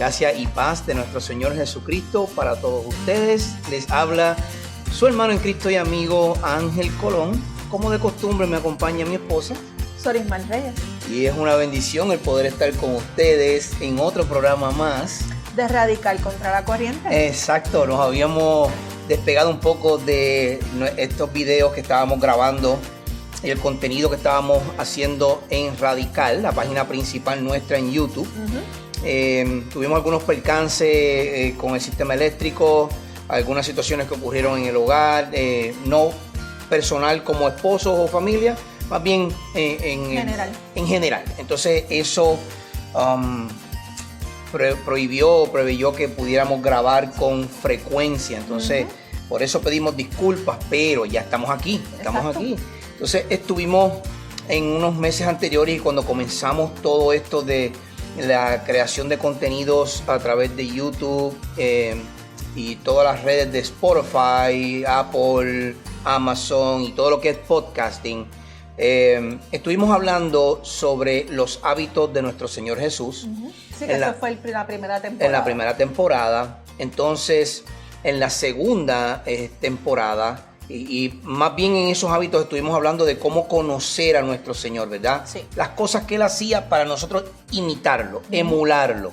Gracia y paz de nuestro Señor Jesucristo para todos ustedes. Les habla su hermano en Cristo y amigo Ángel Colón. Como de costumbre me acompaña mi esposa Sorismar Reyes. Y es una bendición el poder estar con ustedes en otro programa más de Radical contra la Corriente. Exacto, nos habíamos despegado un poco de estos videos que estábamos grabando y el contenido que estábamos haciendo en Radical, la página principal nuestra en YouTube. Tuvimos algunos percances con el sistema eléctrico, algunas situaciones que ocurrieron en el hogar, no personal como esposos o familia, más bien en general. Entonces eso preveyó que pudiéramos grabar con frecuencia. Entonces por eso pedimos disculpas, pero ya estamos aquí. Entonces estuvimos en unos meses anteriores y cuando comenzamos todo esto de la creación de contenidos a través de YouTube y todas las redes de Spotify, Apple, Amazon y todo lo que es podcasting, estuvimos hablando sobre los hábitos de nuestro Señor Jesús. Sí, que eso fue la primera temporada. En la primera temporada. Entonces, en la segunda temporada, y más bien en esos hábitos estuvimos hablando de cómo conocer a nuestro Señor, ¿verdad? Sí. Las cosas que Él hacía para nosotros imitarlo, emularlo.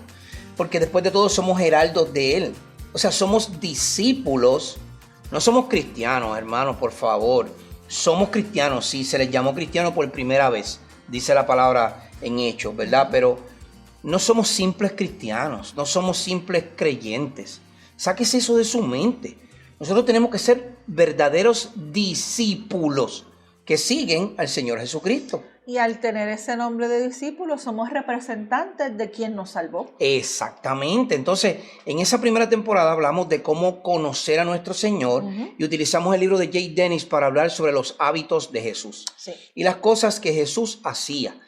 Porque después de todo somos heraldos de Él. O sea, somos discípulos. No somos cristianos, hermanos, por favor. Somos cristianos, sí, se les llamó cristianos por primera vez, dice la palabra en Hechos, ¿verdad? Pero no somos simples cristianos, no somos simples creyentes. Sáquese eso de su mente. Nosotros tenemos que ser verdaderos discípulos que siguen al Señor Jesucristo. Y al tener ese nombre de discípulos, somos representantes de quien nos salvó. Exactamente. Entonces, en esa primera temporada hablamos de cómo conocer a nuestro Señor y utilizamos el libro de Jay Dennis para hablar sobre los hábitos de Jesús. Sí. Y las cosas que Jesús hacía.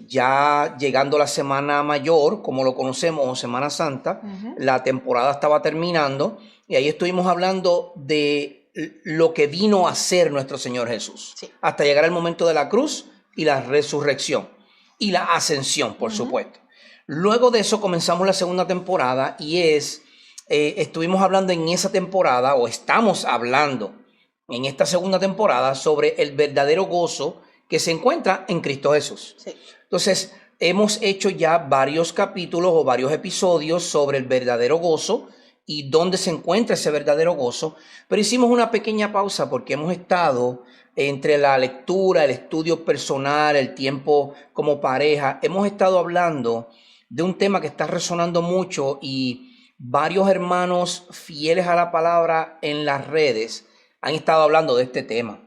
Ya llegando la Semana Mayor, como lo conocemos, o Semana Santa, la temporada estaba terminando y ahí estuvimos hablando de lo que vino a hacer nuestro Señor Jesús, hasta llegar al momento de la cruz y la resurrección y la ascensión, por supuesto. Luego de eso comenzamos la segunda temporada y estuvimos hablando en esa temporada, o estamos hablando en esta segunda temporada, sobre el verdadero gozo que se encuentra en Cristo Jesús. Sí. Entonces, hemos hecho ya varios capítulos o varios episodios sobre el verdadero gozo y dónde se encuentra ese verdadero gozo, pero hicimos una pequeña pausa porque hemos estado entre la lectura, el estudio personal, el tiempo como pareja, hemos estado hablando de un tema que está resonando mucho y varios hermanos fieles a la palabra en las redes han estado hablando de este tema.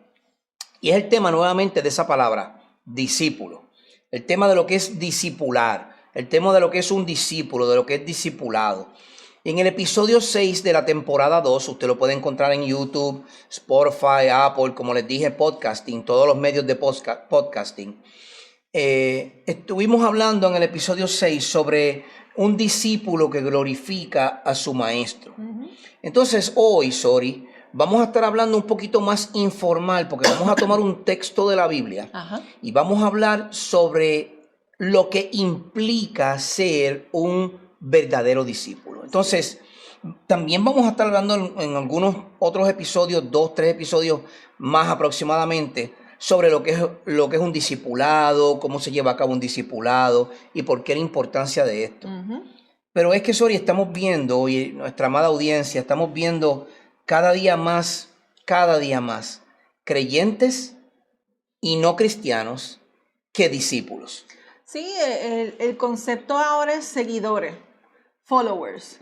Y es el tema nuevamente de esa palabra, discípulo. El tema de lo que es discipular, el tema de lo que es un discípulo, de lo que es discipulado. En el episodio 6 de la temporada 2, usted lo puede encontrar en YouTube, Spotify, Apple, como les dije, podcasting, todos los medios de podcasting. Estuvimos hablando en el episodio 6 sobre un discípulo que glorifica a su maestro. Entonces hoy, vamos a estar hablando un poquito más informal porque vamos a tomar un texto de la Biblia y vamos a hablar sobre lo que implica ser un verdadero discípulo. Entonces, también vamos a estar hablando en algunos otros episodios, 2, 3 episodios más aproximadamente, sobre lo que es un discipulado, cómo se lleva a cabo un discipulado y por qué la importancia de esto. Pero es que, estamos viendo, y nuestra amada audiencia, estamos viendo cada día más creyentes y no cristianos que discípulos. Sí, el concepto ahora es seguidores, followers.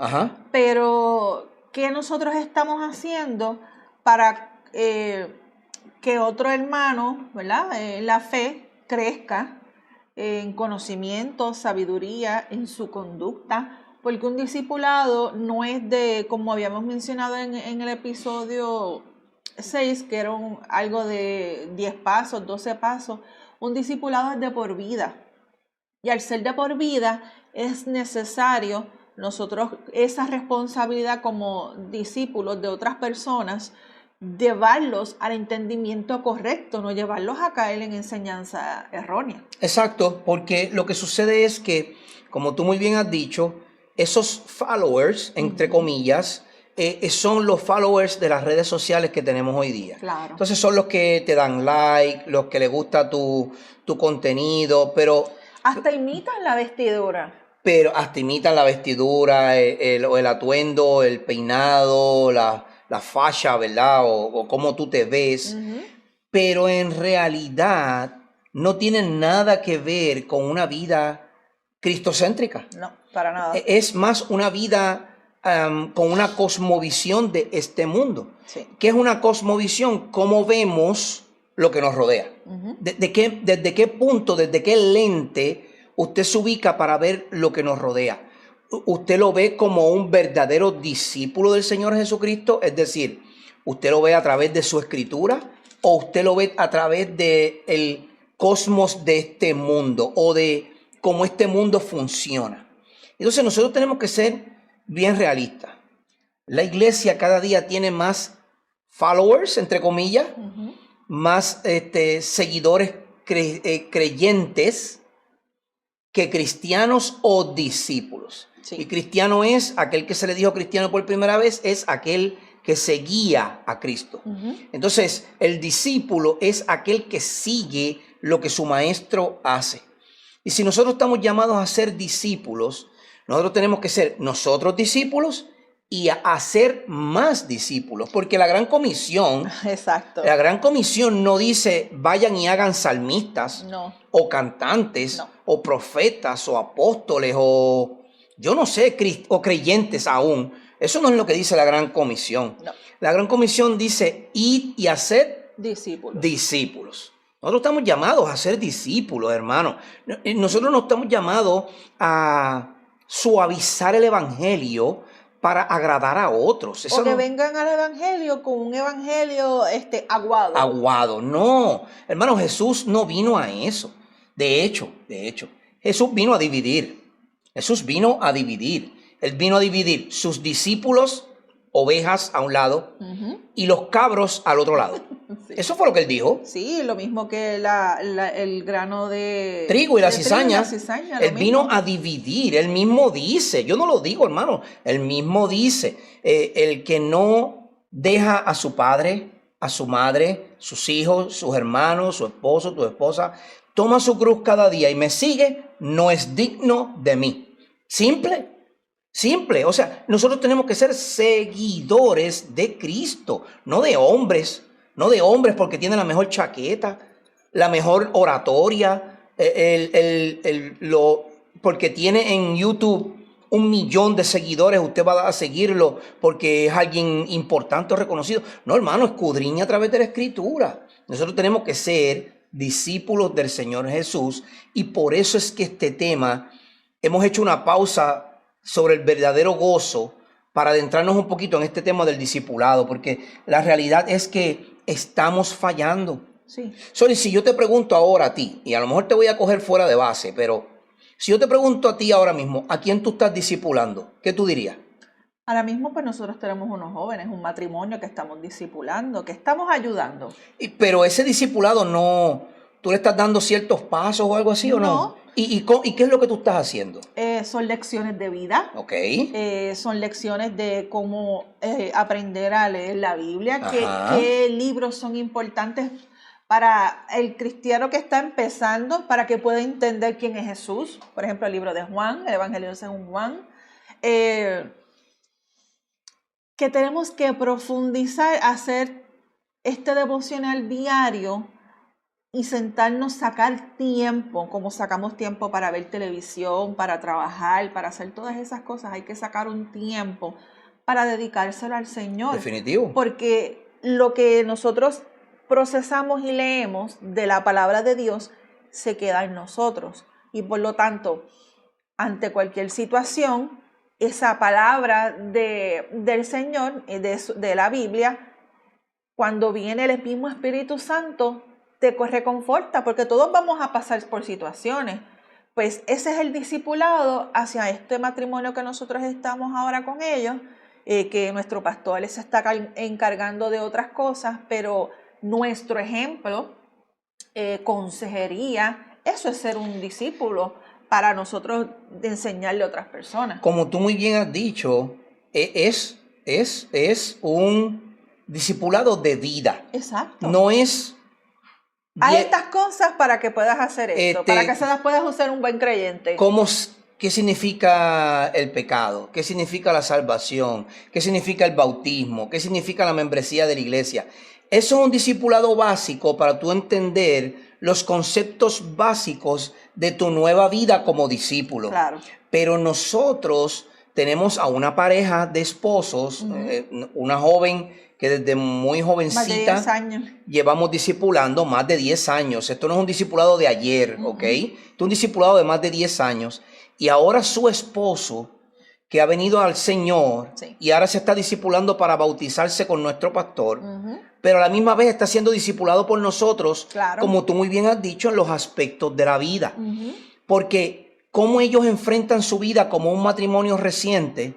Pero, ¿qué nosotros estamos haciendo para que otro hermano, ¿verdad? La fe crezca en conocimiento, sabiduría, en su conducta? Porque un discipulado no es de, como habíamos mencionado en el episodio 6, que era algo de 10 pasos, 12 pasos. Un discipulado es de por vida. Y al ser de por vida es necesario nosotros esa responsabilidad como discípulos de otras personas, llevarlos al entendimiento correcto, no llevarlos a caer en enseñanza errónea. Exacto, porque lo que sucede es que, como tú muy bien has dicho, esos followers, entre comillas, son los followers de las redes sociales que tenemos hoy día. Claro. Entonces son los que te dan like, los que les gusta tu contenido, pero... Hasta imitan la vestidura. Pero hasta imitan la vestidura, el atuendo, el peinado, la facha, ¿verdad? O cómo tú te ves. Pero en realidad no tienen nada que ver con una vida cristocéntrica. No, para nada. Es más una vida con una cosmovisión de este mundo. Sí. ¿Qué es una cosmovisión? ¿Cómo vemos lo que nos rodea? ¿Desde qué punto, desde qué lente usted se ubica para ver lo que nos rodea? ¿Usted lo ve como un verdadero discípulo del Señor Jesucristo? Es decir, ¿usted lo ve a través de su escritura o usted lo ve a través del cosmos de este mundo o de cómo este mundo funciona? Entonces nosotros tenemos que ser bien realistas. La iglesia cada día tiene más followers, entre comillas, más seguidores creyentes que cristianos o discípulos. Sí. Y cristiano es aquel que se le dijo cristiano por primera vez, es aquel que seguía a Cristo. Entonces, el discípulo es aquel que sigue lo que su maestro hace. Y si nosotros estamos llamados a ser discípulos, nosotros tenemos que ser nosotros discípulos y a hacer más discípulos, porque la gran comisión, exacto, la gran comisión no dice vayan y hagan salmistas, no, o cantantes, no, o profetas, o apóstoles, o yo no sé, o creyentes aún. Eso no es lo que dice la gran comisión. No. La gran comisión dice id y hacer discípulos. Nosotros estamos llamados a ser discípulos, hermano. Nosotros no estamos llamados a suavizar el evangelio para agradar a otros. Eso o que vengan al evangelio con un evangelio aguado. Aguado, no. Hermano, Jesús no vino a eso. De hecho, Jesús vino a dividir. Jesús vino a dividir. Él vino a dividir sus discípulos, ovejas a un lado, y los cabros al otro lado. Sí. Eso fue lo que él dijo. Sí, lo mismo que el grano de trigo y la cizaña. Él mismo. Vino a dividir. Él mismo dice, yo no lo digo, hermano, él mismo dice, el que no deja a su padre, a su madre, sus hijos, sus hermanos, su esposo, tu esposa, toma su cruz cada día y me sigue, no es digno de mí. Simple. O sea, nosotros tenemos que ser seguidores de Cristo, no de hombres porque tienen la mejor chaqueta, la mejor oratoria, porque tiene en YouTube 1 millón de seguidores, usted va a seguirlo porque es alguien importante o reconocido. No, hermano, escudriña a través de la Escritura. Nosotros tenemos que ser discípulos del Señor Jesús y por eso es que este tema, hemos hecho una pausa sobre el verdadero gozo para adentrarnos un poquito en este tema del discipulado, porque la realidad es que estamos fallando. Sí. Soli, si yo te pregunto ahora a ti, y a lo mejor te voy a coger fuera de base, pero si yo te pregunto a ti ahora mismo, ¿a quién tú estás discipulando? ¿Qué tú dirías? Ahora mismo pues nosotros tenemos unos jóvenes, un matrimonio que estamos discipulando, que estamos ayudando. Pero ese discipulado no, ¿tú le estás dando ciertos pasos o algo así o no? ¿Y qué es lo que tú estás haciendo? Son lecciones de vida. Ok. Son lecciones de cómo aprender a leer la Biblia, qué libros son importantes para el cristiano que está empezando, para que pueda entender quién es Jesús. Por ejemplo, el libro de Juan, el Evangelio según Juan. Que tenemos que profundizar, hacer este devocional diario y sentarnos, sacar tiempo, como sacamos tiempo para ver televisión, para trabajar, para hacer todas esas cosas. Hay que sacar un tiempo para dedicárselo al Señor. Definitivo. Porque lo que nosotros procesamos y leemos de la palabra de Dios se queda en nosotros. Y por lo tanto, ante cualquier situación, esa palabra del Señor, de la Biblia, cuando viene el mismo Espíritu Santo, te reconforta, porque todos vamos a pasar por situaciones. Pues ese es el discipulado hacia este matrimonio que nosotros estamos ahora con ellos, que nuestro pastor les está encargando de otras cosas, pero nuestro ejemplo, consejería, eso es ser un discípulo. para nosotros enseñarle a otras personas. Como tú muy bien has dicho, es un discipulado de vida. Exacto. No es... Haz estas cosas para que puedas hacer esto, para que se las puedas usar un buen creyente. ¿Qué significa el pecado? ¿Qué significa la salvación? ¿Qué significa el bautismo? ¿Qué significa la membresía de la iglesia? Eso es un discipulado básico para tú entender los conceptos básicos de tu nueva vida como discípulo. Claro. Pero nosotros tenemos a una pareja de esposos, una joven que desde muy jovencita más de 10 años. Llevamos discipulando más de 10 años. Esto no es un discipulado de ayer, ¿ok? Esto es un discipulado de más de 10 años. Y ahora su esposo, que ha venido al Señor, y ahora se está discipulando para bautizarse con nuestro pastor, pero a la misma vez está siendo discipulado por nosotros, como tú muy bien has dicho, en los aspectos de la vida. Porque cómo ellos enfrentan su vida como un matrimonio reciente,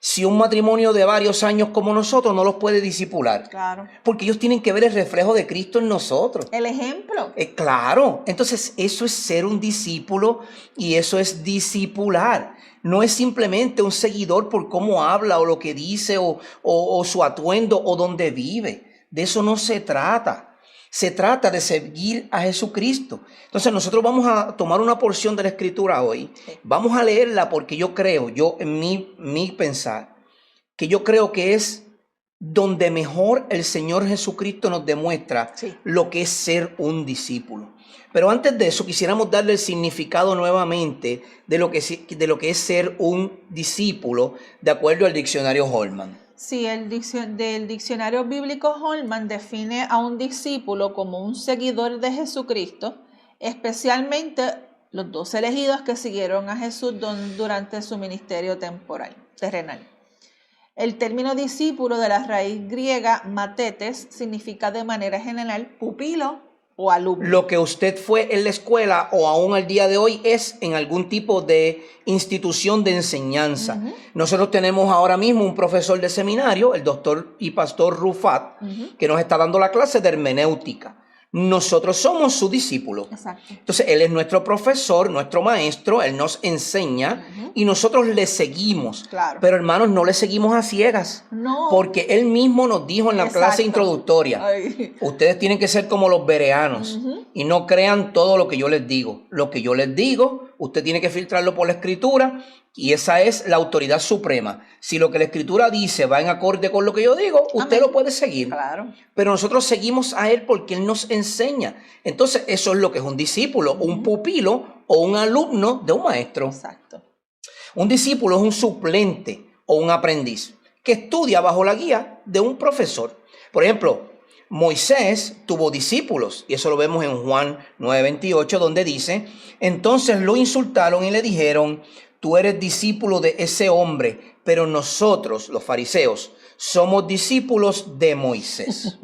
si un matrimonio de varios años como nosotros no los puede discipular. Claro. Porque ellos tienen que ver el reflejo de Cristo en nosotros. El ejemplo. Claro. Entonces, eso es ser un discípulo y eso es discipular. No es simplemente un seguidor por cómo habla o lo que dice o su atuendo o donde vive. De eso no se trata. Se trata de seguir a Jesucristo. Entonces nosotros vamos a tomar una porción de la Escritura hoy. Vamos a leerla porque yo creo, en mi pensar, que yo creo que es donde mejor el Señor Jesucristo nos demuestra lo que es ser un discípulo. Pero antes de eso quisiéramos darle el significado nuevamente de lo que es ser un discípulo de acuerdo al diccionario Holman. Sí, del diccionario bíblico Holman define a un discípulo como un seguidor de Jesucristo, especialmente los 12 elegidos que siguieron a Jesús durante su ministerio terrenal. El término discípulo, de la raíz griega matetes, significa de manera general pupilo o alumno. Lo que usted fue en la escuela o aún al día de hoy es en algún tipo de institución de enseñanza. Nosotros tenemos ahora mismo un profesor de seminario, el doctor y pastor Rufat, que nos está dando la clase de hermenéutica. Nosotros somos su discípulo. Exacto. Entonces, él es nuestro profesor, nuestro maestro, él nos enseña y nosotros le seguimos. Claro. Pero hermanos, no le seguimos a ciegas. No. Porque él mismo nos dijo en la clase introductoria, ustedes tienen que ser como los bereanos y no crean todo lo que yo les digo. Lo que yo les digo, usted tiene que filtrarlo por la Escritura y esa es la autoridad suprema. Si lo que la Escritura dice va en acorde con lo que yo digo, usted lo puede seguir. Claro. Pero nosotros seguimos a él porque él nos enseña. Entonces, eso es lo que es un discípulo, un pupilo o un alumno de un maestro. Exacto. Un discípulo es un suplente o un aprendiz que estudia bajo la guía de un profesor. Por ejemplo, Moisés tuvo discípulos y eso lo vemos en Juan 9:28, donde dice, entonces lo insultaron y le dijeron, tú eres discípulo de ese hombre, pero nosotros, los fariseos, somos discípulos de Moisés.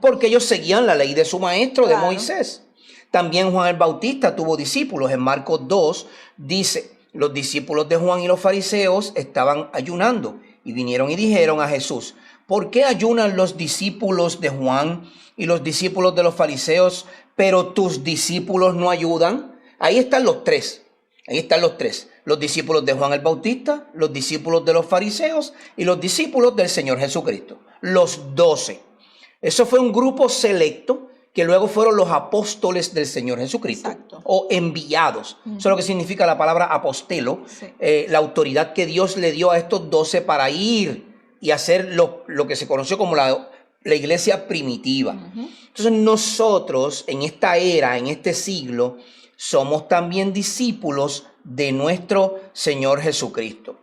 Porque ellos seguían la ley de su maestro, de Moisés. También Juan el Bautista tuvo discípulos. En Marcos 2 dice, los discípulos de Juan y los fariseos estaban ayunando y vinieron y dijeron a Jesús, ¿por qué ayunan los discípulos de Juan y los discípulos de los fariseos, pero tus discípulos no ayudan? Ahí están los tres. Ahí están los tres. Los discípulos de Juan el Bautista, los discípulos de los fariseos y los discípulos del Señor Jesucristo. Los 12. Eso fue un grupo selecto que luego fueron los apóstoles del Señor Jesucristo. Exacto. O enviados. Eso es lo que significa la palabra apostelo. La autoridad que Dios le dio a estos 12 para ir y hacer lo que se conoció como la iglesia primitiva. Entonces nosotros en esta era, en este siglo, somos también discípulos de nuestro Señor Jesucristo.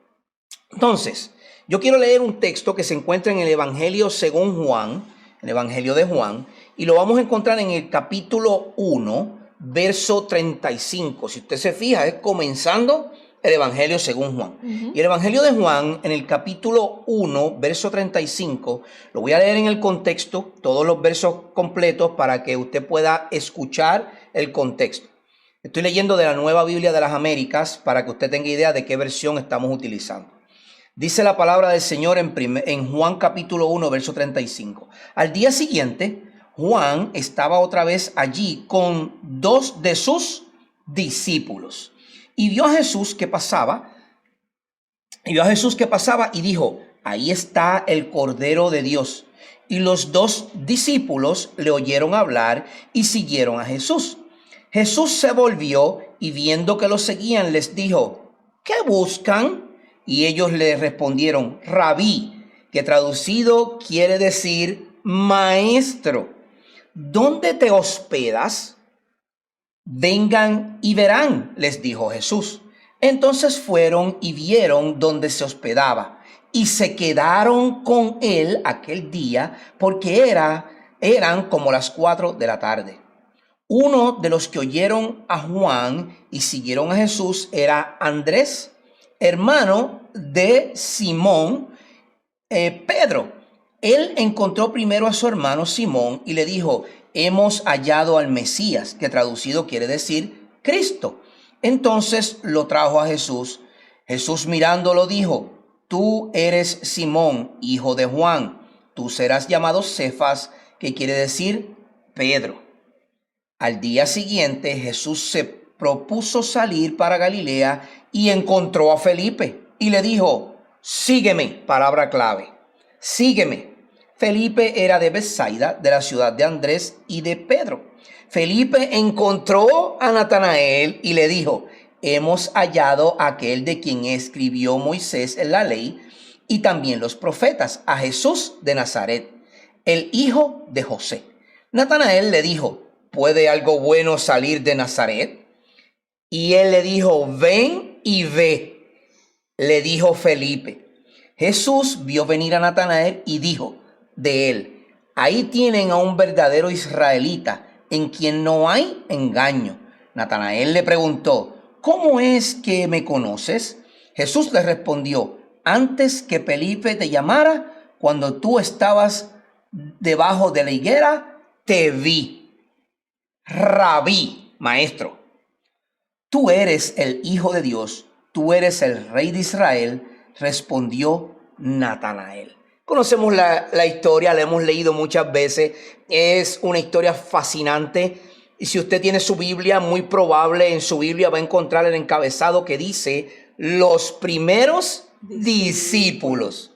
Entonces, yo quiero leer un texto que se encuentra en el Evangelio según Juan, el Evangelio de Juan, y lo vamos a encontrar en el capítulo 1, verso 35. Si usted se fija, es comenzando el Evangelio según Juan. Y el Evangelio de Juan, en el capítulo 1, verso 35, lo voy a leer en el contexto, todos los versos completos, para que usted pueda escuchar el contexto. Estoy leyendo de la Nueva Biblia de las Américas para que usted tenga idea de qué versión estamos utilizando. Dice la palabra del Señor en Juan capítulo 1, verso 35. Al día siguiente, Juan estaba otra vez allí con 2 de sus discípulos y vio a Jesús que pasaba, y dijo: ahí está el Cordero de Dios. Y los dos discípulos le oyeron hablar y siguieron a Jesús. Jesús se volvió y viendo que lo seguían les dijo: ¿qué buscan? Y ellos le respondieron: Rabí, que traducido quiere decir maestro, ¿dónde te hospedas? Vengan y verán, les dijo Jesús. Entonces fueron y vieron dónde se hospedaba y se quedaron con él aquel día, porque eran como las 4 de la tarde. Uno de los que oyeron a Juan y siguieron a Jesús era Andrés, hermano de Simón, Pedro. Él encontró primero a su hermano Simón y le dijo: hemos hallado al Mesías, que traducido quiere decir Cristo. Entonces lo trajo a Jesús. Jesús mirándolo dijo: tú eres Simón, hijo de Juan. Tú serás llamado Cefas, que quiere decir Pedro. Al día siguiente Jesús se propuso salir para Galilea y encontró a Felipe y le dijo: sígueme, palabra clave, sígueme. Felipe era de Betsaida, de la ciudad de Andrés y de Pedro. Felipe encontró a Natanael y le dijo: hemos hallado a aquel de quien escribió Moisés en la ley y también los profetas, a Jesús de Nazaret, el hijo de José. Natanael le dijo: ¿puede algo bueno salir de Nazaret? Y él le dijo: ven y ve. Le dijo Felipe. Jesús vio venir a Natanael y dijo de él: ahí tienen a un verdadero israelita, en quien no hay engaño. Natanael le preguntó: ¿cómo es que me conoces? Jesús le respondió: antes que Felipe te llamara, cuando tú estabas debajo de la higuera, te vi. Rabí, maestro, tú eres el Hijo de Dios, tú eres el Rey de Israel, respondió Natanael. Conocemos la historia, la hemos leído muchas veces, es una historia fascinante. Y si usted tiene su Biblia, muy probable en su Biblia va a encontrar el encabezado que dice: los primeros discípulos.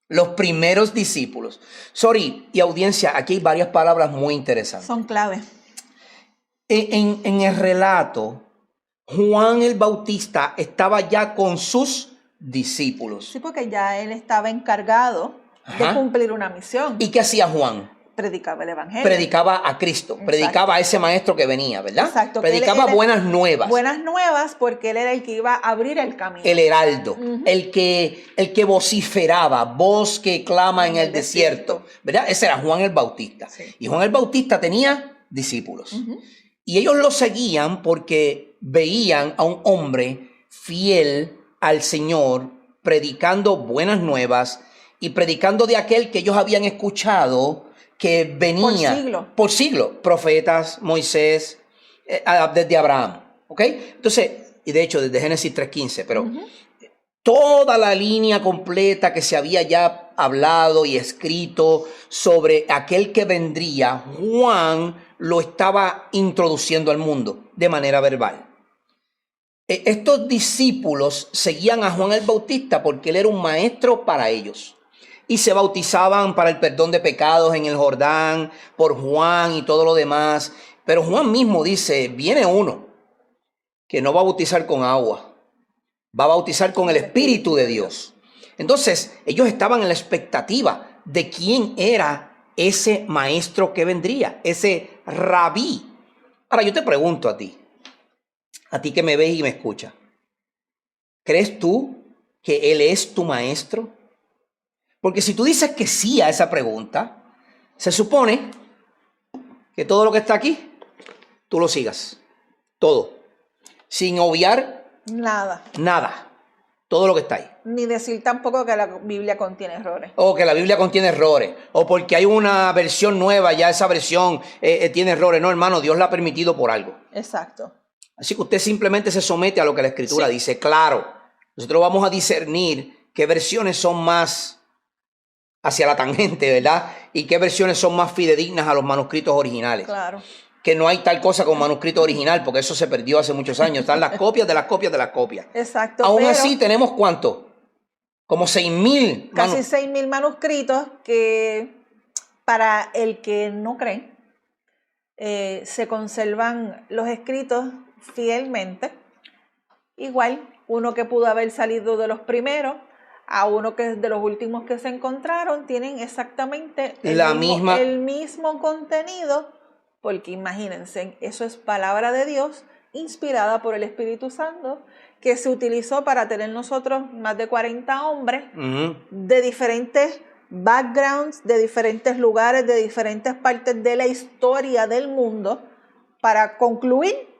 Los primeros discípulos. Sorry, y audiencia, aquí hay varias palabras muy interesantes. Son clave. En el relato, Juan el Bautista estaba ya con sus discípulos. Sí, porque ya él estaba encargado de cumplir una misión. ¿Y qué hacía Juan? Predicaba el evangelio. Predicaba a Cristo. Exacto. Predicaba a ese maestro que venía, ¿verdad? Exacto. Predicaba buenas nuevas. Buenas nuevas, porque él era el que iba a abrir el camino. El heraldo, el que vociferaba, voz que clama en el desierto, ¿verdad? Ese era Juan el Bautista. Sí. Y Juan el Bautista tenía discípulos. Y ellos lo seguían porque veían a un hombre fiel al Señor, predicando buenas nuevas y predicando de aquel que ellos habían escuchado que venía por siglo, profetas, Moisés, desde Abraham, ¿ok? Entonces, y de hecho desde Génesis 3:15, pero toda la línea completa que se había ya hablado y escrito sobre aquel que vendría, Juan lo estaba introduciendo al mundo de manera verbal. Estos discípulos seguían a Juan el Bautista porque él era un maestro para ellos. Y se bautizaban para el perdón de pecados en el Jordán, por Juan y todo lo demás. Pero Juan mismo dice: viene uno que no va a bautizar con agua, va a bautizar con el Espíritu de Dios. Entonces, ellos estaban en la expectativa de quién era ese maestro que vendría, ese rabí. Ahora, yo te pregunto a ti que me ves y me escuchas, ¿crees tú que él es tu maestro? Porque si tú dices que sí a esa pregunta, se supone que todo lo que está aquí, tú lo sigas. Todo. Sin obviar nada. Todo lo que está ahí. Ni decir tampoco que la Biblia contiene errores. O que la Biblia contiene errores. O porque hay una versión nueva, ya esa versión tiene errores. No, hermano, Dios la ha permitido por algo. Exacto. Así que usted simplemente se somete a lo que la Escritura dice. Claro, nosotros vamos a discernir qué versiones son más hacia la tangente, ¿verdad? Y qué versiones son más fidedignas a los manuscritos originales. Claro. que no hay tal cosa como manuscrito original, porque eso se perdió hace muchos años. Están las copias de las copias de las copias. Exacto. Aún así, ¿tenemos cuánto? Como 6,000. Casi 6,000 manuscritos que para el que no cree, se conservan los escritos fielmente. Igual, uno que pudo haber salido de los primeros a uno que es de los últimos que se encontraron, tienen exactamente el mismo contenido, porque imagínense, eso es palabra de Dios inspirada por el Espíritu Santo, que se utilizó para tener nosotros más de 40 hombres de diferentes backgrounds, de diferentes lugares, de diferentes partes de la historia del mundo, para concluir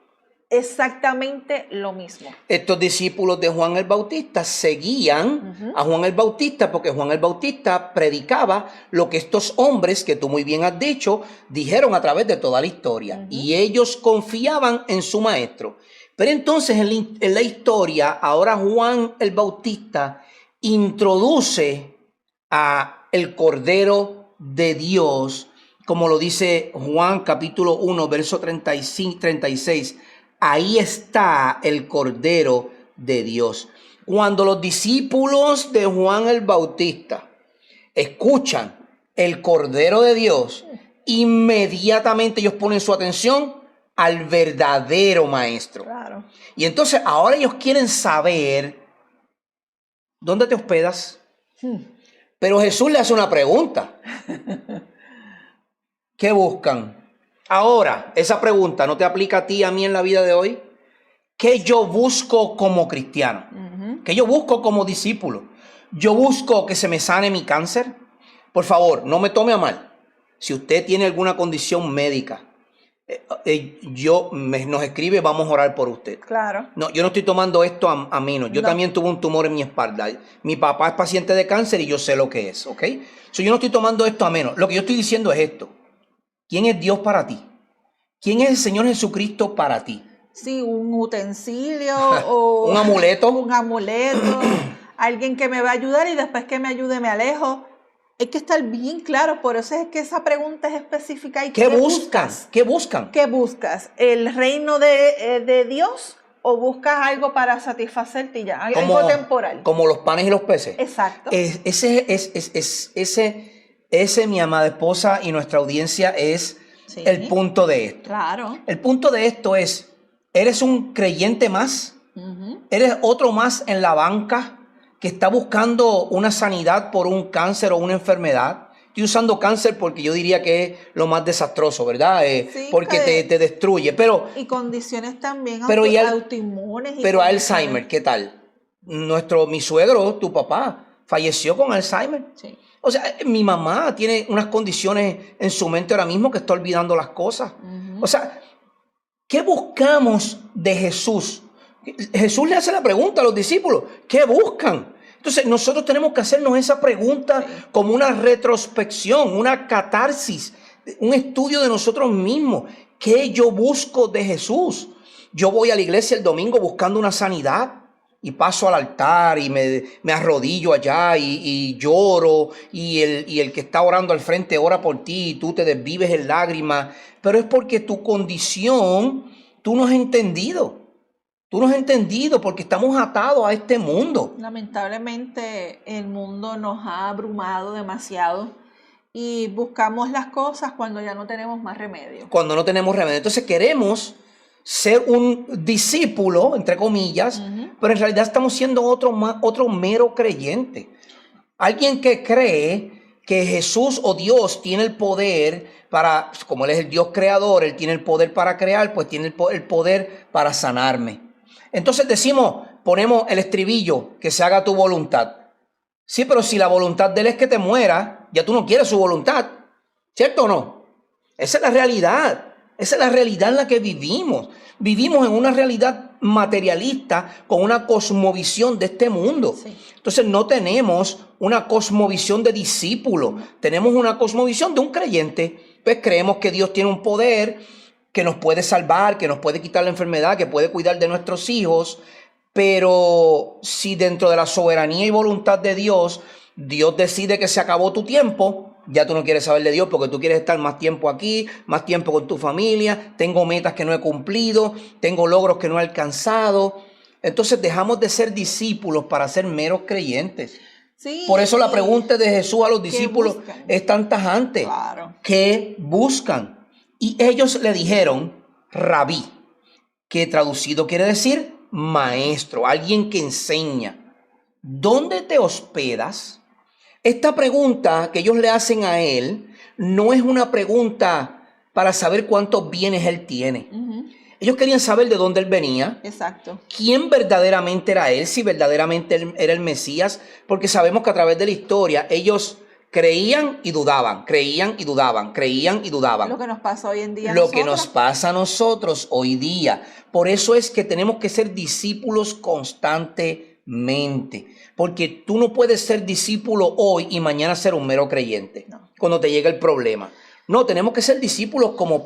exactamente lo mismo. Estos discípulos de Juan el Bautista seguían a Juan el Bautista porque Juan el Bautista predicaba lo que estos hombres, que tú muy bien has dicho, dijeron a través de toda la historia. Y ellos confiaban en su maestro. Pero entonces en la historia, ahora Juan el Bautista introduce a el Cordero de Dios, como lo dice Juan capítulo 1, verso 36. Ahí está el Cordero de Dios. Cuando los discípulos de Juan el Bautista escuchan el Cordero de Dios, inmediatamente ellos ponen su atención al verdadero maestro. Claro. Y entonces ahora ellos quieren saber dónde te hospedas. Pero Jesús le hace una pregunta. ¿Qué buscan? Ahora, esa pregunta no te aplica a ti, a mí en la vida de hoy. ¿Qué yo busco como cristiano? ¿Qué yo busco como discípulo? ¿Yo busco que se me sane mi cáncer? Por favor, no me tome a mal. Si usted tiene alguna condición médica, nos escribe, vamos a orar por usted. Claro. No, yo no estoy tomando esto a menos. Yo también tuve un tumor en mi espalda. Mi papá es paciente de cáncer y yo sé lo que es, ¿ok? Yo no estoy tomando esto a menos. Lo que yo estoy diciendo es esto. ¿Quién es Dios para ti? ¿Quién es el Señor Jesucristo para ti? Sí, un utensilio o un amuleto. Un amuleto, alguien que me va a ayudar y después que me ayude me alejo. Hay que estar bien claro, por eso es que esa pregunta es específica. ¿Qué buscan? ¿Qué buscan? ¿Qué buscas? ¿El reino de Dios o buscas algo para satisfacerte ya? Algo temporal. Como los panes y los peces. Exacto. Ese, mi amada esposa y nuestra audiencia es el punto de esto. Claro. El punto de esto es, ¿eres un creyente más? ¿Eres otro más en la banca que está buscando una sanidad por un cáncer o una enfermedad? Estoy usando cáncer porque yo diría que es lo más desastroso, ¿verdad? Sí, porque te destruye. Y condiciones también autoinmunes. Pero Alzheimer, ¿qué tal? Mi suegro, tu papá, falleció con Alzheimer. Sí. O sea, mi mamá tiene unas condiciones en su mente ahora mismo que está olvidando las cosas. O sea, ¿qué buscamos de Jesús? Jesús le hace la pregunta a los discípulos, ¿qué buscan? Entonces nosotros tenemos que hacernos esa pregunta como una retrospección, una catarsis, un estudio de nosotros mismos. ¿Qué yo busco de Jesús? Yo voy a la iglesia el domingo buscando una sanidad y paso al altar y me arrodillo allá y lloro y el que está orando al frente ora por ti y tú te desvives en lágrimas, pero es porque tu condición tú no has entendido. Tú no has entendido porque estamos atados a este mundo. Lamentablemente el mundo nos ha abrumado demasiado y buscamos las cosas cuando ya no tenemos más remedio. Cuando no tenemos remedio. Entonces queremos ser un discípulo, entre comillas, pero en realidad estamos siendo otro mero creyente. Alguien que cree que Jesús o Dios tiene el poder para, como Él es el Dios creador, Él tiene el poder para crear, pues tiene el poder para sanarme. Entonces ponemos el estribillo, que se haga tu voluntad. Sí, pero si la voluntad de Él es que te muera, ya tú no quieres su voluntad. ¿Cierto o no? Esa es la realidad. Esa es la realidad en la que vivimos. Vivimos en una realidad materialista con una cosmovisión de este mundo. Sí. Entonces no tenemos una cosmovisión de discípulo. Tenemos una cosmovisión de un creyente. Pues creemos que Dios tiene un poder que nos puede salvar, que nos puede quitar la enfermedad, que puede cuidar de nuestros hijos. Pero si dentro de la soberanía y voluntad de Dios, Dios decide que se acabó tu tiempo, Ya tú no quieres saber de Dios porque tú quieres estar más tiempo aquí, más tiempo con tu familia. Tengo metas que no he cumplido, tengo logros que no he alcanzado. Entonces dejamos de ser discípulos para ser meros creyentes. Sí, por eso la pregunta de Jesús a los discípulos buscan? Es tan tajante. Claro. ¿Qué buscan? Y ellos le dijeron, Rabí, que traducido quiere decir maestro, alguien que enseña. ¿Dónde te hospedas? Esta pregunta que ellos le hacen a él no es una pregunta para saber cuántos bienes él tiene. Ellos querían saber de dónde él venía. Exacto. Quién verdaderamente era él, si verdaderamente él era el Mesías, porque sabemos que a través de la historia ellos creían y dudaban, creían y dudaban, creían y dudaban. Lo que nos pasa hoy en día. Lo que nos pasa a nosotros hoy día. Por eso es que tenemos que ser discípulos constantemente. Porque tú no puedes ser discípulo hoy y mañana ser un mero creyente. No. Cuando te llega el problema. No, tenemos que ser discípulos como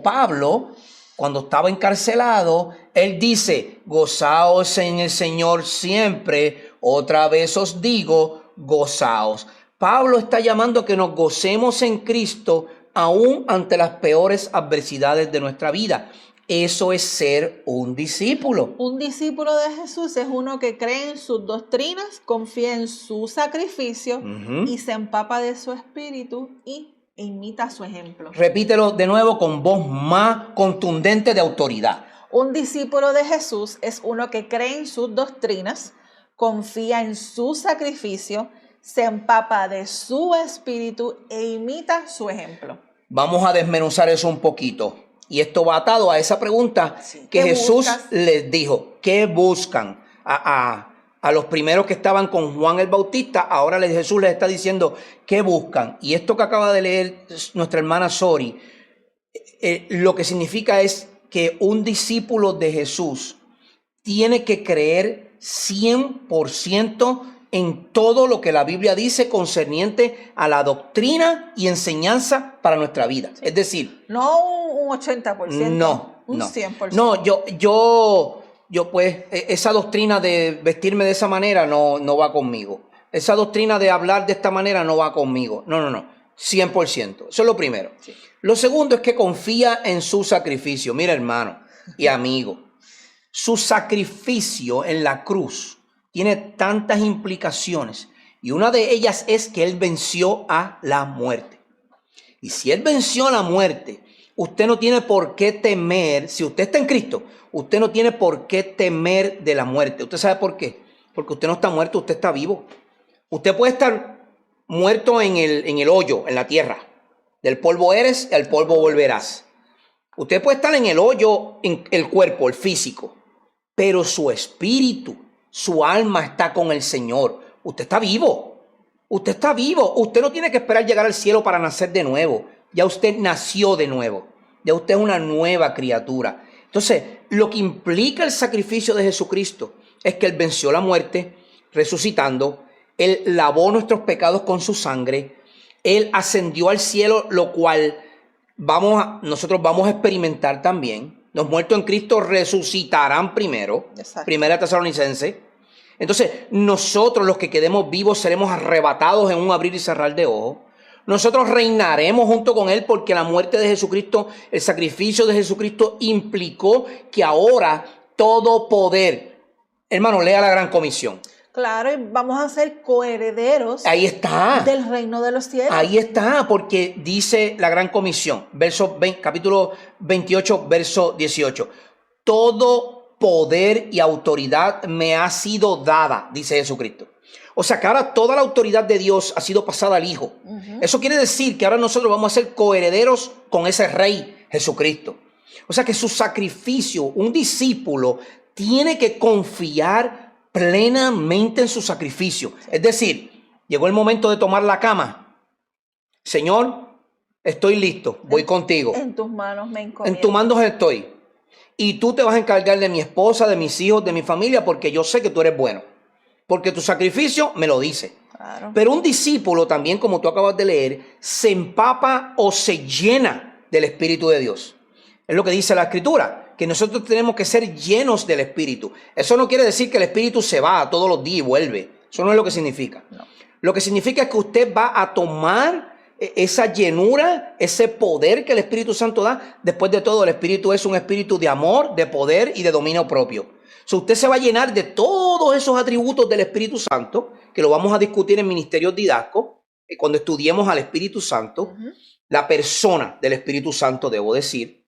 Pablo. Cuando estaba encarcelado, él dice, gozaos en el Señor siempre. Otra vez os digo, gozaos. Pablo está llamando a que nos gocemos en Cristo aún ante las peores adversidades de nuestra vida. Eso es ser un discípulo. Un discípulo de Jesús es uno que cree en sus doctrinas, confía en su sacrificio y se empapa de su espíritu y imita su ejemplo. Repítelo de nuevo con voz más contundente de autoridad. Un discípulo de Jesús es uno que cree en sus doctrinas, confía en su sacrificio, se empapa de su espíritu e imita su ejemplo. Vamos a desmenuzar eso un poquito. Y esto va atado a esa pregunta que Jesús les dijo. ¿Qué buscan? A los primeros que estaban con Juan el Bautista, ahora Jesús les está diciendo ¿qué buscan? Y esto que acaba de leer nuestra hermana Sori, lo que significa es que un discípulo de Jesús tiene que creer 100% en todo lo que la Biblia dice concerniente a la doctrina y enseñanza para nuestra vida. Es decir, no un 80%, no, un 100%. No, yo pues, esa doctrina de vestirme de esa manera no va conmigo. Esa doctrina de hablar de esta manera no va conmigo. No. 100%. Eso es lo primero. Sí. Lo segundo es que confía en su sacrificio. Mira, hermano y amigo, su sacrificio en la cruz tiene tantas implicaciones y una de ellas es que él venció a la muerte. Y si él venció a la muerte, usted no tiene por qué temer. Si usted está en Cristo, usted no tiene por qué temer de la muerte. ¿Usted sabe por qué? Porque usted no está muerto, usted está vivo. Usted puede estar muerto en el hoyo, en la tierra. Del polvo eres, al polvo volverás. Usted puede estar en el hoyo, en el cuerpo, el físico, pero su espíritu, su alma está con el Señor. Usted está vivo. Usted está vivo. Usted no tiene que esperar llegar al cielo para nacer de nuevo. Ya usted nació de nuevo. Ya usted es una nueva criatura. Entonces, lo que implica el sacrificio de Jesucristo es que Él venció la muerte, resucitando. Él lavó nuestros pecados con su sangre. Él ascendió al cielo, lo cual nosotros vamos a experimentar también. Los muertos en Cristo resucitarán primero. Exacto. Primera Tesalonicenses. Entonces, nosotros los que quedemos vivos seremos arrebatados en un abrir y cerrar de ojos. Nosotros reinaremos junto con Él porque la muerte de Jesucristo, el sacrificio de Jesucristo implicó que ahora todo poder, hermano, lea la Gran Comisión. Claro, y vamos a ser coherederos. Ahí está. Del reino de los cielos. Ahí está, porque dice la Gran Comisión, capítulo 28, verso 18. Todo poder y autoridad me ha sido dada, dice Jesucristo. O sea que ahora toda la autoridad de Dios ha sido pasada al Hijo. Eso quiere decir que ahora nosotros vamos a ser coherederos con ese Rey Jesucristo. O sea que su sacrificio, un discípulo tiene que confiar plenamente en su sacrificio. Es decir, llegó el momento de tomar la cama. Señor, estoy listo, voy contigo. En tus manos me encomiendo. En tus manos estoy. Y tú te vas a encargar de mi esposa, de mis hijos, de mi familia, porque yo sé que tú eres bueno. Porque tu sacrificio me lo dice. Claro. Pero un discípulo también, como tú acabas de leer, se empapa o se llena del Espíritu de Dios. Es lo que dice la Escritura, que nosotros tenemos que ser llenos del Espíritu. Eso no quiere decir que el Espíritu se va todos los días y vuelve. Eso no es lo que significa. No. Lo que significa es que usted va a tomar esa llenura, ese poder que el Espíritu Santo da. Después de todo, el Espíritu es un espíritu de amor, de poder y de dominio propio. Usted se va a llenar de todos esos atributos del Espíritu Santo, que lo vamos a discutir en Ministerios Didácticos, cuando estudiemos al Espíritu Santo, la persona del Espíritu Santo, debo decir.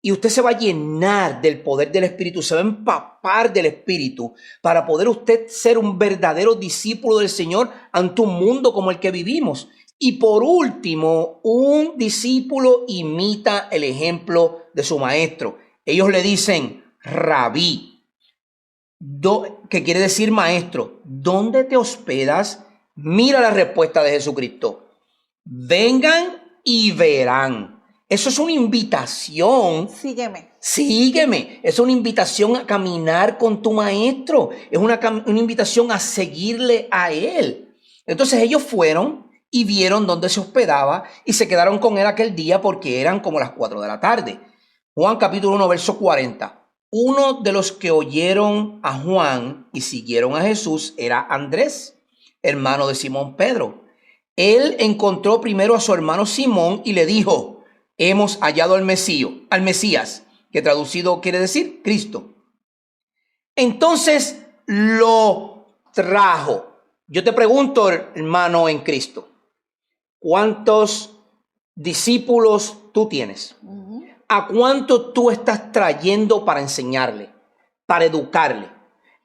Y usted se va a llenar del poder del Espíritu, se va a empapar del Espíritu para poder usted ser un verdadero discípulo del Señor ante un mundo como el que vivimos. Y por último, un discípulo imita el ejemplo de su maestro. Ellos le dicen rabí, que quiere decir maestro. ¿Dónde te hospedas? Mira la respuesta de Jesucristo. Vengan y verán. Eso es una invitación. Sígueme. Sígueme. Es una invitación a caminar con tu maestro. Es una invitación a seguirle a él. Entonces ellos fueron y vieron dónde se hospedaba y se quedaron con él aquel día porque eran como las 4 de la tarde. Juan capítulo 1, verso 40. Uno de los que oyeron a Juan y siguieron a Jesús era Andrés, hermano de Simón Pedro. Él encontró primero a su hermano Simón y le dijo: hemos hallado al Mesías, que traducido quiere decir Cristo. Entonces lo trajo. Yo te pregunto, hermano en Cristo, ¿cuántos discípulos tú tienes? ¿A cuánto tú estás trayendo para enseñarle, para educarle?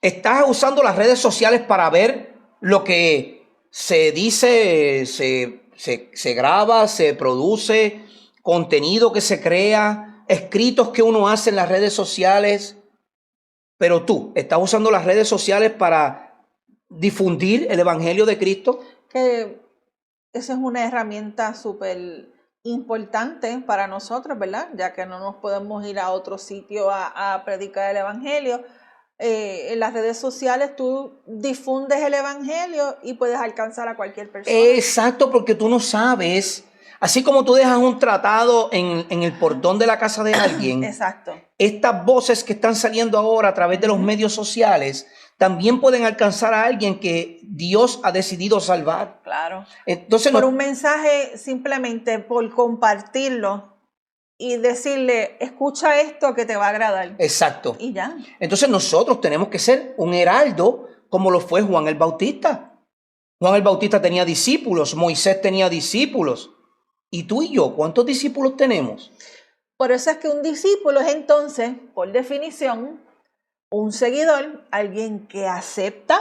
¿Estás usando las redes sociales para ver lo que se dice, se graba, se produce, contenido que se crea, escritos que uno hace en las redes sociales? Pero tú, ¿estás usando las redes sociales para difundir el Evangelio de Cristo? Que esa es una herramienta súper importante para nosotros, ¿verdad? Ya que no nos podemos ir a otro sitio a predicar el Evangelio. En las redes sociales tú difundes el Evangelio y puedes alcanzar a cualquier persona. Exacto, porque tú no sabes. Así como tú dejas un tratado en el portón de la casa de alguien. Exacto. Estas voces que están saliendo ahora a través de los medios sociales también pueden alcanzar a alguien que Dios ha decidido salvar. Claro. Entonces, por un mensaje, simplemente por compartirlo y decirle, escucha esto que te va a agradar. Exacto. Y ya. Entonces nosotros tenemos que ser un heraldo como lo fue Juan el Bautista. Juan el Bautista tenía discípulos, Moisés tenía discípulos. ¿Y tú y yo cuántos discípulos tenemos? Por eso es que un discípulo es entonces, por definición, un seguidor, alguien que acepta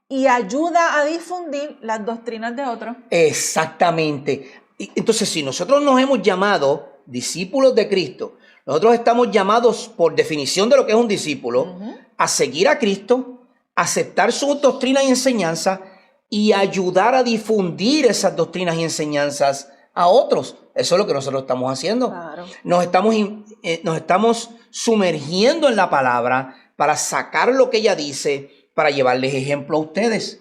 y ayuda a difundir las doctrinas de otros. Exactamente. Entonces, si nosotros nos hemos llamado discípulos de Cristo, nosotros estamos llamados, por definición de lo que es un discípulo, a seguir a Cristo, aceptar sus doctrinas y enseñanzas y ayudar a difundir esas doctrinas y enseñanzas a otros. Eso es lo que nosotros estamos haciendo. Claro. Nos estamos sumergiendo en la palabra para sacar lo que ella dice, para llevarles ejemplo a ustedes.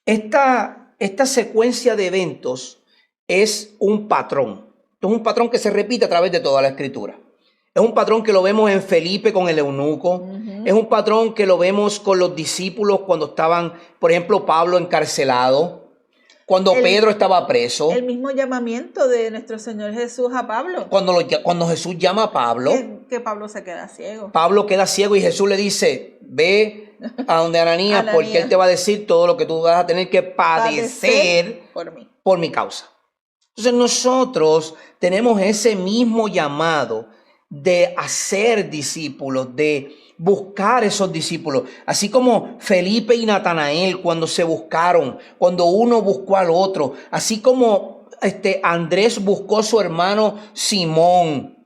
Esta secuencia de eventos es un patrón. Es un patrón que se repite a través de toda la Escritura. Es un patrón que lo vemos en Felipe con el eunuco. Es un patrón que lo vemos con los discípulos cuando estaban, por ejemplo, Pablo encarcelado. Cuando Pedro estaba preso. El mismo llamamiento de nuestro Señor Jesús a Pablo. Cuando Jesús llama a Pablo. Que Pablo se queda ciego. Pablo queda ciego y Jesús le dice, ve a donde Ananías, porque él te va a decir todo lo que tú vas a tener que padecer por mi causa. Entonces nosotros tenemos ese mismo llamado de hacer discípulos, de buscar esos discípulos, así como Felipe y Natanael cuando se buscaron, cuando uno buscó al otro, así como Andrés buscó a su hermano Simón.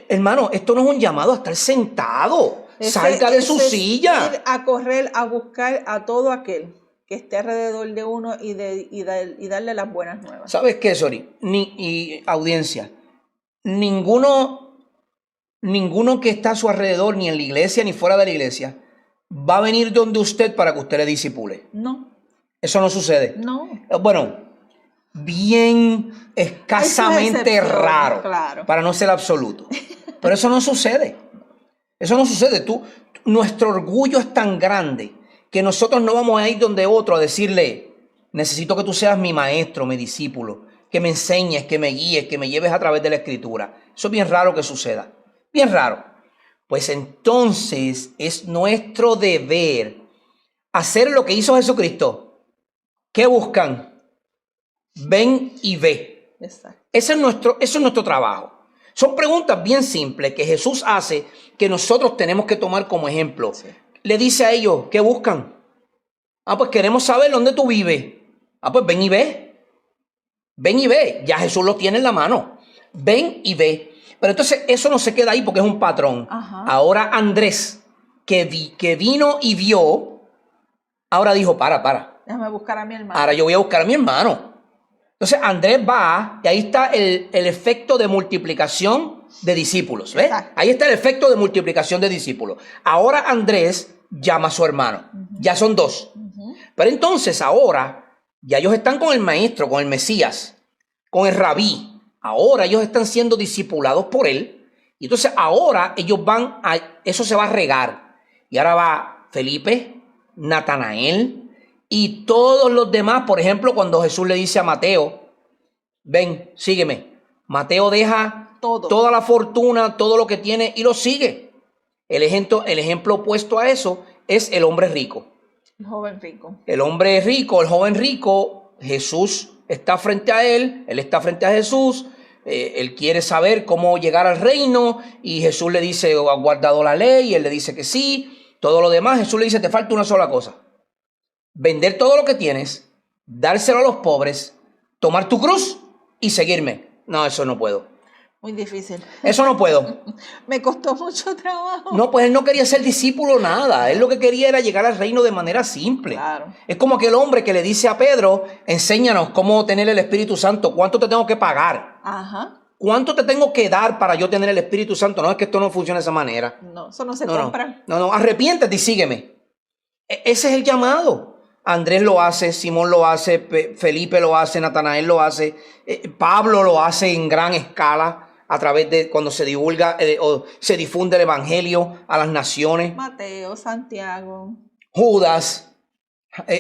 Hermano, esto no es un llamado a estar sentado. Salga de su silla. Ir a correr a buscar a todo aquel que esté alrededor de uno y darle las buenas nuevas. ¿Sabes qué, Sori? Y audiencia, ninguno que está a su alrededor, ni en la iglesia ni fuera de la iglesia, va a venir donde usted para que usted le disipule. No. Eso no sucede. No. Bueno, bien escasamente raro, claro, para no ser absoluto. Pero eso no sucede. Eso no sucede. Nuestro orgullo es tan grande que nosotros no vamos a ir donde otro a decirle, necesito que tú seas mi maestro, mi discípulo, que me enseñes, que me guíes, que me lleves a través de la Escritura. Eso es bien raro que suceda, bien raro. Pues entonces es nuestro deber hacer lo que hizo Jesucristo. ¿Qué buscan? Ven y ve. Exacto. Eso es nuestro trabajo. Son preguntas bien simples que Jesús hace que nosotros tenemos que tomar como ejemplo. Sí. Le dice a ellos, ¿qué buscan? Pues queremos saber dónde tú vives. Pues ven y ve. Ven y ve. Ya Jesús lo tiene en la mano. Ven y ve. Pero entonces eso no se queda ahí porque es un patrón. Ajá. Ahora Andrés, que vino y vio, ahora dijo, para. Déjame buscar a mi hermano. Ahora yo voy a buscar a mi hermano. Entonces Andrés va y ahí está el efecto de multiplicación de discípulos. ¿Ves? Ahí está el efecto de multiplicación de discípulos. Ahora Andrés llama a su hermano. Ya son dos. Pero entonces ahora ya ellos están con el maestro, con el Mesías, con el rabí. Ahora ellos están siendo discipulados por él. Y entonces ahora ellos eso se va a regar. Y ahora va Felipe, Natanael y todos los demás. Por ejemplo, cuando Jesús le dice a Mateo, ven, sígueme. Mateo deja toda la fortuna, todo lo que tiene y lo sigue. El ejemplo opuesto a eso es el hombre rico. El joven rico. El hombre rico, el joven rico, Jesús está frente a él está frente a Jesús. Él quiere saber cómo llegar al reino y Jesús le dice, ¿has guardado la ley? Y él le dice que sí. Todo lo demás, Jesús le dice, te falta una sola cosa. Vender todo lo que tienes, dárselo a los pobres, tomar tu cruz y seguirme. No, eso no puedo. Muy difícil. Eso no puedo. Me costó mucho trabajo. No, pues él no quería ser discípulo nada. Él lo que quería era llegar al reino de manera simple. Claro. Es como aquel hombre que le dice a Pedro, enséñanos cómo tener el Espíritu Santo. ¿Cuánto te tengo que pagar? Ajá. ¿Cuánto te tengo que dar para yo tener el Espíritu Santo? No, es que esto no funciona de esa manera. No, eso no se compra. No, arrepiéntete y sígueme. Ese es el llamado. Andrés lo hace, Simón lo hace, Felipe lo hace, Natanael lo hace, Pablo lo hace en gran escala a través de cuando se divulga o se difunde el evangelio a las naciones. Mateo, Santiago, Judas.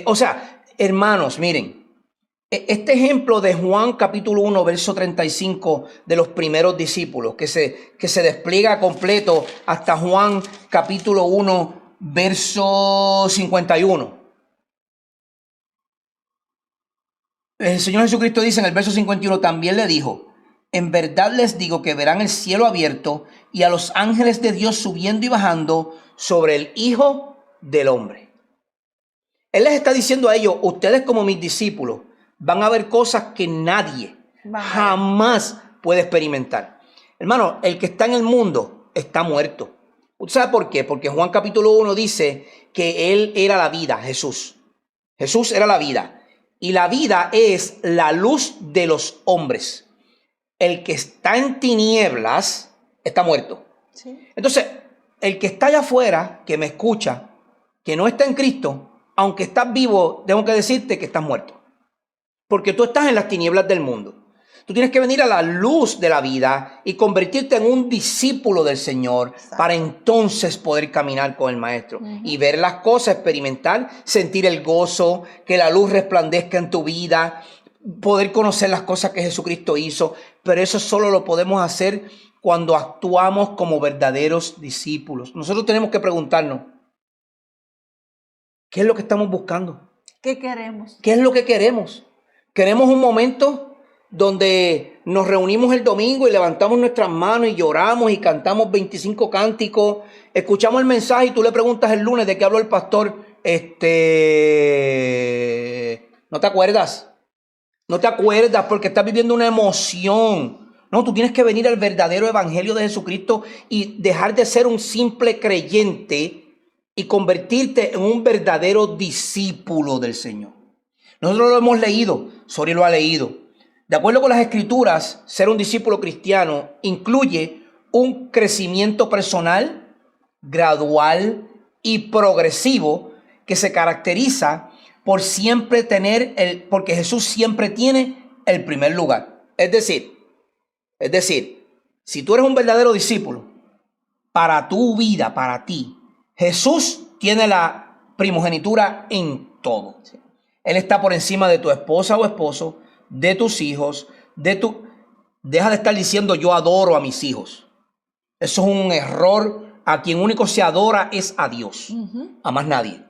O sea, hermanos, miren, este ejemplo de Juan capítulo 1, verso 35 de los primeros discípulos, que se despliega completo hasta Juan capítulo 1, verso 51. El Señor Jesucristo dice en el verso 51, también le dijo, en verdad les digo que verán el cielo abierto y a los ángeles de Dios subiendo y bajando sobre el Hijo del Hombre. Él les está diciendo a ellos, ustedes como mis discípulos van a ver cosas que nadie jamás puede experimentar. Hermano, el que está en el mundo está muerto. ¿Usted sabe por qué? Porque Juan capítulo 1 dice que Él era la vida, Jesús. Jesús era la vida. Y la vida es la luz de los hombres. El que está en tinieblas está muerto. Sí. Entonces, el que está allá afuera, que me escucha, que no está en Cristo, aunque estás vivo, tengo que decirte que estás muerto. Porque tú estás en las tinieblas del mundo. Tú tienes que venir a la luz de la vida y convertirte en un discípulo del Señor. Exacto. Para entonces poder caminar con el Maestro y ver las cosas, experimentar, sentir el gozo, que la luz resplandezca en tu vida, poder conocer las cosas que Jesucristo hizo. Pero eso solo lo podemos hacer cuando actuamos como verdaderos discípulos. Nosotros tenemos que preguntarnos, ¿qué es lo que estamos buscando? ¿Qué queremos? ¿Qué es lo que queremos? ¿Queremos un momento donde nos reunimos el domingo y levantamos nuestras manos y lloramos y cantamos 25 cánticos, escuchamos el mensaje y tú le preguntas el lunes de qué habló el pastor? ¿No te acuerdas? No te acuerdas porque estás viviendo una emoción. No, tú tienes que venir al verdadero evangelio de Jesucristo y dejar de ser un simple creyente y convertirte en un verdadero discípulo del Señor. Nosotros lo hemos leído, Sori lo ha leído. De acuerdo con las Escrituras, ser un discípulo cristiano incluye un crecimiento personal, gradual y progresivo que se caracteriza por siempre porque Jesús siempre tiene el primer lugar. Es decir, si tú eres un verdadero discípulo, para tu vida, para ti, Jesús tiene la primogenitura en todo. Él está por encima de tu esposa o esposo, de tus hijos, Deja de estar diciendo yo adoro a mis hijos. Eso es un error. A quien único se adora es a Dios, a más nadie.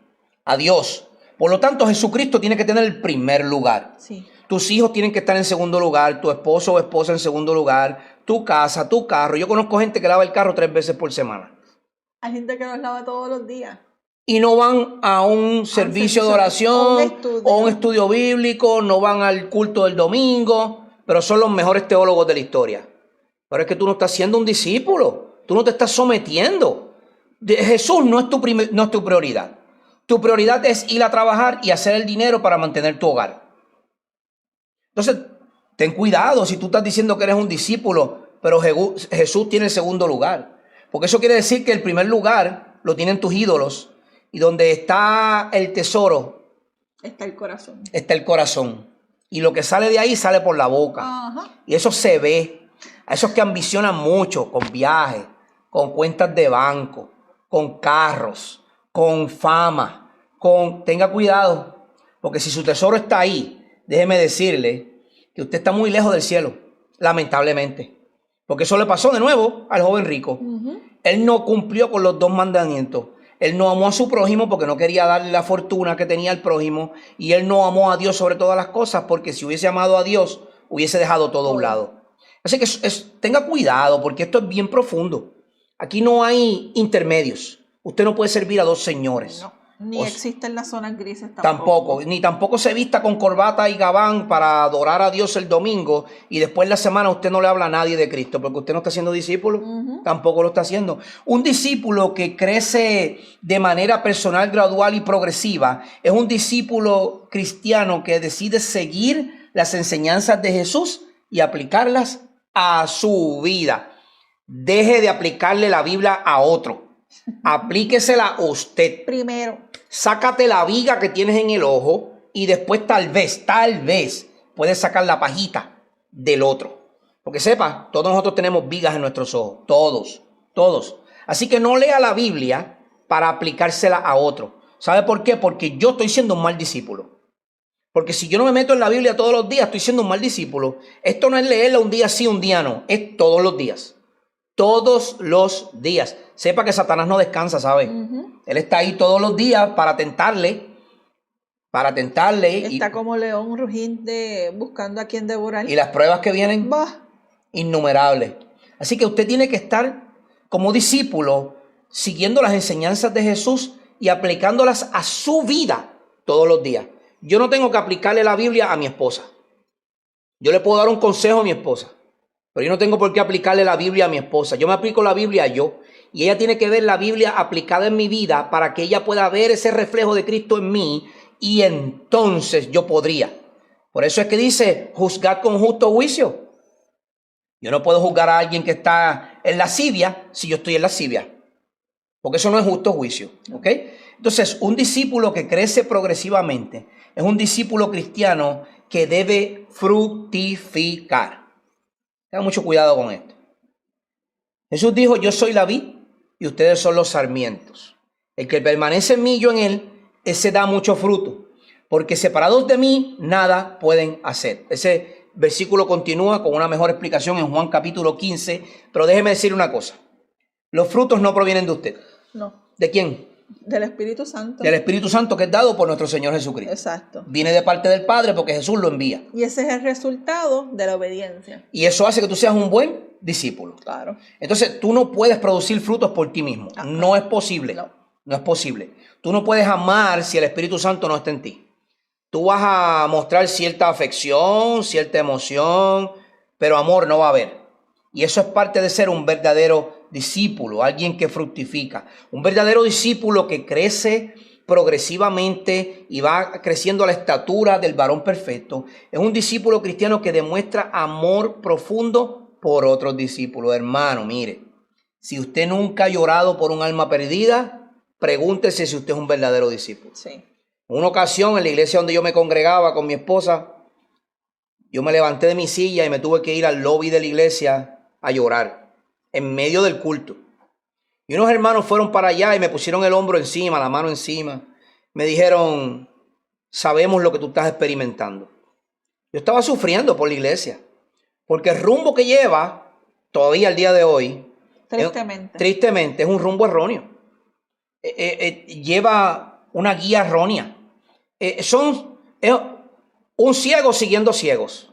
A Dios. Por lo tanto, Jesucristo tiene que tener el primer lugar. Sí. Tus hijos tienen que estar en segundo lugar, tu esposo o esposa en segundo lugar, tu casa, tu carro. Yo conozco gente que lava el carro 3 veces por semana. Hay gente que los lava todos los días. Y no van a un servicio de oración o un estudio bíblico, no van al culto del domingo, pero son los mejores teólogos de la historia. Pero es que tú no estás siendo un discípulo, tú no te estás sometiendo. Jesús no es tu prioridad. Tu prioridad es ir a trabajar y hacer el dinero para mantener tu hogar. Entonces, ten cuidado si tú estás diciendo que eres un discípulo, pero Jesús tiene el segundo lugar. Porque eso quiere decir que el primer lugar lo tienen tus ídolos. Y donde está el tesoro, está el corazón. Está el corazón. Y lo que sale de ahí sale por la boca. Ajá. Y eso se ve. A esos que ambicionan mucho con viajes, con cuentas de banco, con carros, con fama, tenga cuidado. Porque si su tesoro está ahí, déjeme decirle que usted está muy lejos del cielo, lamentablemente. Porque eso le pasó de nuevo al joven rico. Él no cumplió con los 2 mandamientos. Él no amó a su prójimo porque no quería darle la fortuna que tenía el prójimo. Y él no amó a Dios sobre todas las cosas porque si hubiese amado a Dios, hubiese dejado todo a un lado. Así que tenga cuidado porque esto es bien profundo. Aquí no hay intermedios. Usted no puede servir a 2 señores. No, ni existen las zonas grises tampoco. Ni tampoco se vista con corbata y gabán para adorar a Dios el domingo y después en la semana usted no le habla a nadie de Cristo porque usted no está siendo discípulo. Tampoco lo está haciendo. Un discípulo que crece de manera personal, gradual y progresiva es un discípulo cristiano que decide seguir las enseñanzas de Jesús y aplicarlas a su vida. Deje de aplicarle la Biblia a otro. Aplíquesela usted. Primero. Sácate la viga que tienes en el ojo y después tal vez puedes sacar la pajita del otro. Porque sepa, todos nosotros tenemos vigas en nuestros ojos. Todos. Así que no lea la Biblia para aplicársela a otro. ¿Sabe por qué? Porque yo estoy siendo un mal discípulo. Porque si yo no me meto en la Biblia todos los días, estoy siendo un mal discípulo. Esto no es leerla un día sí, un día no. Es todos los días. Todos los días. Sepa que Satanás no descansa, ¿sabe? Él está ahí todos los días para tentarle. Está como león rugiente buscando a quien devorar. Y las pruebas que vienen, innumerables. Así que usted tiene que estar como discípulo siguiendo las enseñanzas de Jesús y aplicándolas a su vida todos los días. Yo no tengo que aplicarle la Biblia a mi esposa. Yo le puedo dar un consejo a mi esposa, pero yo no tengo por qué aplicarle la Biblia a mi esposa. Yo me aplico la Biblia yo. Y ella tiene que ver la Biblia aplicada en mi vida para que ella pueda ver ese reflejo de Cristo en mí y entonces yo podría. Por eso es que dice, juzgad con justo juicio. Yo no puedo juzgar a alguien que está en lascivia si yo estoy en lascivia. Porque eso no es justo juicio. ¿Ok? Entonces, un discípulo que crece progresivamente es un discípulo cristiano que debe fructificar. Tengan mucho cuidado con esto. Jesús dijo, yo soy la vid y ustedes son los sarmientos. El que permanece en mí y yo en él, ese da mucho fruto. Porque separados de mí, nada pueden hacer. Ese versículo continúa con una mejor explicación en Juan capítulo 15. Pero déjeme decir una cosa. Los frutos no provienen de usted. No. ¿De quién? Del Espíritu Santo. Del Espíritu Santo que es dado por nuestro Señor Jesucristo. Exacto. Viene de parte del Padre porque Jesús lo envía. Y ese es el resultado de la obediencia. Y eso hace que tú seas un buen discípulo. Claro. Entonces tú no puedes producir frutos por ti mismo. Ajá. No es posible. No es posible. Tú no puedes amar si el Espíritu Santo no está en ti. Tú vas a mostrar cierta afección, cierta emoción, pero amor no va a haber. Y eso es parte de ser un verdadero discípulo, alguien que fructifica. Un verdadero discípulo que crece progresivamente y va creciendo a la estatura del varón perfecto. Es un discípulo cristiano que demuestra amor profundo por otros discípulos. Hermano, mire, si usted nunca ha llorado por un alma perdida, pregúntese si usted es un verdadero discípulo. Sí. En una ocasión en la iglesia donde yo me congregaba con mi esposa, yo me levanté de mi silla y me tuve que ir al lobby de la iglesia a llorar en medio del culto. Y unos hermanos fueron para allá y me pusieron el hombro encima, la mano encima. Me dijeron, sabemos lo que tú estás experimentando. Yo estaba sufriendo por la iglesia, porque el rumbo que lleva todavía al día de hoy, tristemente es un rumbo erróneo. Lleva una guía errónea. Es un ciego siguiendo ciegos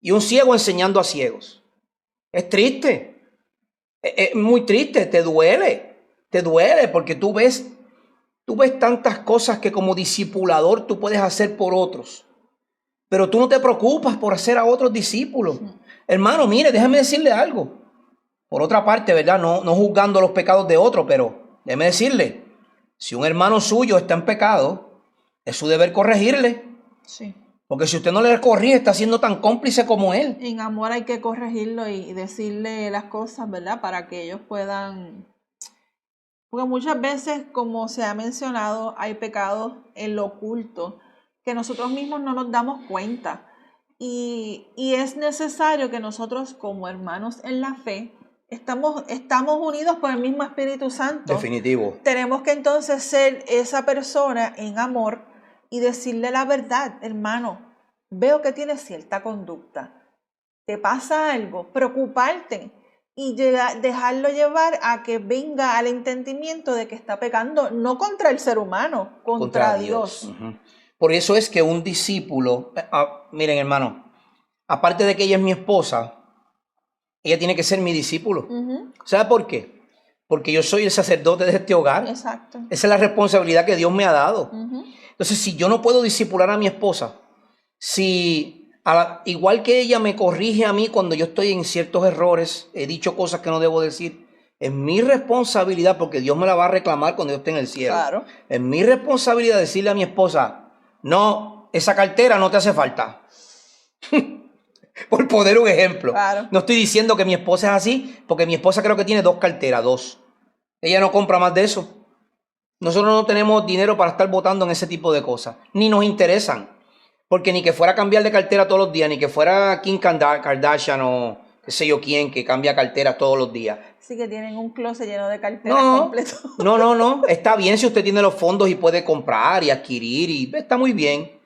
y un ciego enseñando a ciegos. Es triste, es muy triste, te duele porque tú ves tantas cosas que como discipulador tú puedes hacer por otros, pero tú no te preocupas por hacer a otros discípulos. Sí. Hermano, mire, déjame decirle algo. Por otra parte, ¿verdad? No juzgando los pecados de otro, pero déjeme decirle, si un hermano suyo está en pecado, es su deber corregirle. Sí. Porque si usted no le corrige, está siendo tan cómplice como él. En amor hay que corregirlo y decirle las cosas, ¿verdad? Para que ellos puedan... Porque muchas veces, como se ha mencionado, hay pecados en lo oculto que nosotros mismos no nos damos cuenta. Y es necesario que nosotros, como hermanos en la fe, estamos unidos por el mismo Espíritu Santo. Definitivo. Tenemos que entonces ser esa persona en amor y decirle la verdad, hermano, veo que tienes cierta conducta, te pasa algo, preocuparte y dejarlo llevar a que venga al entendimiento de que está pecando, no contra el ser humano, contra Dios. Uh-huh. Por eso es que un discípulo, miren hermano, aparte de que ella es mi esposa, ella tiene que ser mi discípulo. Uh-huh. ¿Sabe por qué? Porque yo soy el sacerdote de este hogar. Exacto. Esa es la responsabilidad que Dios me ha dado. Uh-huh. Entonces, si yo no puedo discipular a mi esposa, igual que ella me corrige a mí cuando yo estoy en ciertos errores, he dicho cosas que no debo decir, es mi responsabilidad, porque Dios me la va a reclamar cuando yo esté en el cielo. Claro. Es mi responsabilidad decirle a mi esposa, no, esa cartera no te hace falta. Por poner un ejemplo. Claro. No estoy diciendo que mi esposa es así, porque mi esposa creo que tiene 2 carteras, 2. Ella no compra más de eso. Nosotros no tenemos dinero para estar votando en ese tipo de cosas, ni nos interesan, porque ni que fuera a cambiar de cartera todos los días, ni que fuera Kim Kardashian o qué sé yo quién que cambia carteras todos los días. Sí, que tienen un closet lleno de carteras completo. No, está bien si usted tiene los fondos y puede comprar y adquirir, y está muy bien,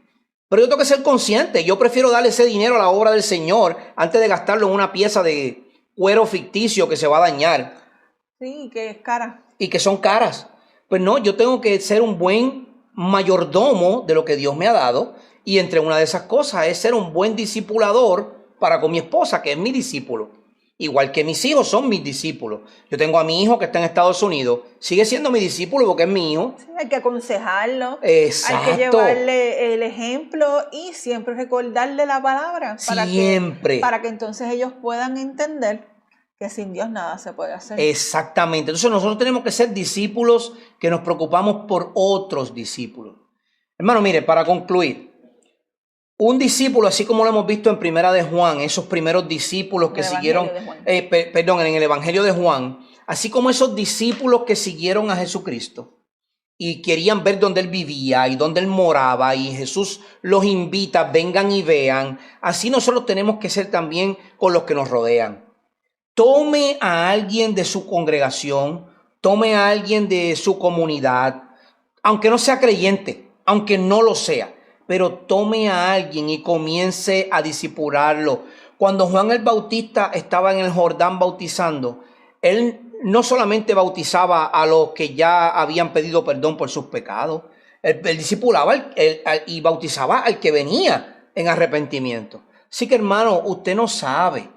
pero yo tengo que ser consciente. Yo prefiero darle ese dinero a la obra del Señor antes de gastarlo en una pieza de cuero ficticio que se va a dañar. Sí, que es cara. Y que son caras. Pues no, yo tengo que ser un buen mayordomo de lo que Dios me ha dado, y entre una de esas cosas es ser un buen discipulador para con mi esposa, que es mi discípulo. Igual que mis hijos son mis discípulos. Yo tengo a mi hijo que está en Estados Unidos, sigue siendo mi discípulo porque es mi hijo. Sí, hay que aconsejarlo. Exacto. Hay que llevarle el ejemplo y siempre recordarle la palabra. Para que entonces ellos puedan entender que sin Dios nada se puede hacer. Exactamente. Entonces nosotros tenemos que ser discípulos que nos preocupamos por otros discípulos. Hermano, mire, para concluir, un discípulo, así como lo hemos visto en Primera de Juan, esos primeros discípulos que siguieron, en el Evangelio de Juan, así como esos discípulos que siguieron a Jesucristo y querían ver dónde Él vivía y dónde Él moraba, y Jesús los invita, vengan y vean, así nosotros tenemos que ser también con los que nos rodean. Tome a alguien de su congregación, tome a alguien de su comunidad, aunque no sea creyente, aunque no lo sea, pero tome a alguien y comience a discipularlo. Cuando Juan el Bautista estaba en el Jordán bautizando, él no solamente bautizaba a los que ya habían pedido perdón por sus pecados, él discipulaba y bautizaba al que venía en arrepentimiento. Así que hermano, usted no sabe